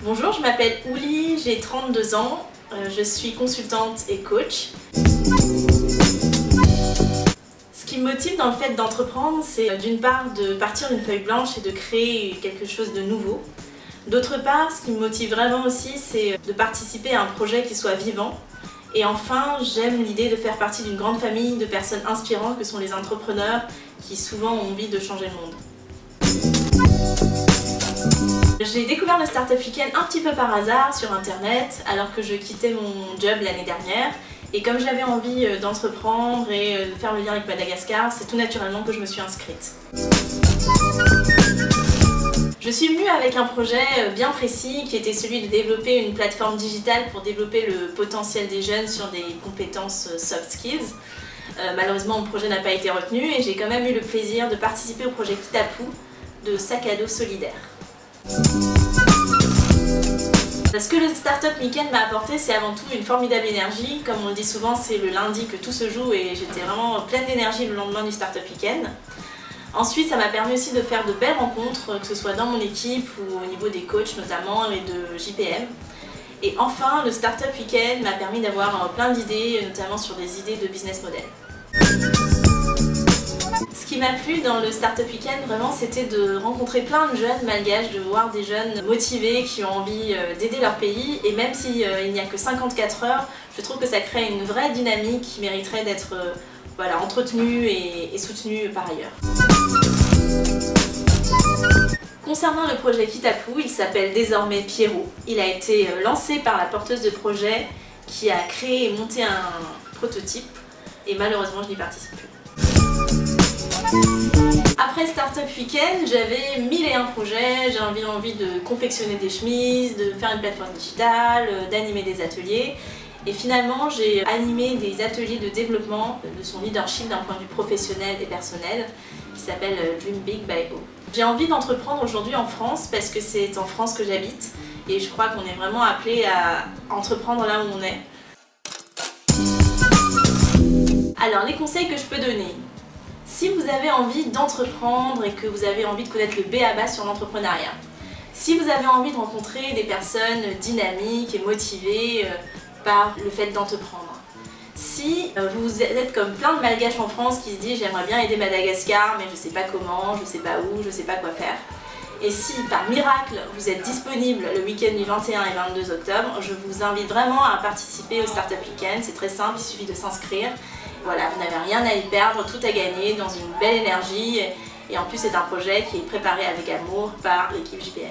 Bonjour, je m'appelle Ouli, j'ai 32 ans, je suis consultante et coach. Ce qui me motive dans le fait d'entreprendre, c'est d'une part de partir d'une feuille blanche et de créer quelque chose de nouveau. D'autre part, ce qui me motive vraiment aussi, c'est de participer à un projet qui soit vivant. Et enfin, j'aime l'idée de faire partie d'une grande famille de personnes inspirantes que sont les entrepreneurs qui souvent ont envie de changer le monde. J'ai découvert le Startup Weekend un petit peu par hasard sur internet alors que je quittais mon job l'année dernière. Et comme j'avais envie d'entreprendre et de faire le lien avec Madagascar, c'est tout naturellement que je me suis inscrite. Je suis venue avec un projet bien précis qui était celui de développer une plateforme digitale pour développer le potentiel des jeunes sur des compétences soft skills. Malheureusement, mon projet n'a pas été retenu et j'ai quand même eu le plaisir de participer au projet Kitapu de sac à dos solidaire. Ce que le Startup Weekend m'a apporté, c'est avant tout une formidable énergie. Comme on le dit souvent, c'est le lundi que tout se joue et j'étais vraiment pleine d'énergie le lendemain du Startup Weekend. Ensuite, ça m'a permis aussi de faire de belles rencontres, que ce soit dans mon équipe ou au niveau des coachs notamment et de JPM. Et enfin, le Startup Weekend m'a permis d'avoir plein d'idées, notamment sur des idées de business model. Ce qui m'a plu dans le Startup Weekend, vraiment, c'était de rencontrer plein de jeunes malgaches, de voir des jeunes motivés qui ont envie d'aider leur pays. Et même s'il n'y a que 54 heures, je trouve que ça crée une vraie dynamique qui mériterait d'être entretenue et soutenue par ailleurs. Concernant le projet Kitapu, il s'appelle désormais Pierrot. Il a été lancé par la porteuse de projet qui a créé et monté un prototype et malheureusement je n'y participe plus. Après Startup Weekend, j'avais 1001 projets, j'avais envie de confectionner des chemises, de faire une plateforme digitale, d'animer des ateliers. Et finalement, j'ai animé des ateliers de développement de son leadership d'un point de vue professionnel et personnel qui s'appelle Dream Big by O. J'ai envie d'entreprendre aujourd'hui en France parce que c'est en France que j'habite et je crois qu'on est vraiment appelé à entreprendre là où on est. Alors, les conseils que je peux donner. Si vous avez envie d'entreprendre et que vous avez envie de connaître le b.a.-ba sur l'entrepreneuriat, si vous avez envie de rencontrer des personnes dynamiques et motivées par le fait d'entreprendre, si vous êtes comme plein de malgaches en France qui se disent j'aimerais bien aider Madagascar mais je sais pas comment, je sais pas où, je sais pas quoi faire, et si par miracle vous êtes disponible le week-end du 21 et 22 octobre, je vous invite vraiment à participer au Startup Weekend. C'est très simple, il suffit de s'inscrire. Voilà, vous n'avez rien à y perdre, tout à gagner dans une belle énergie et en plus c'est un projet qui est préparé avec amour par l'équipe JPM.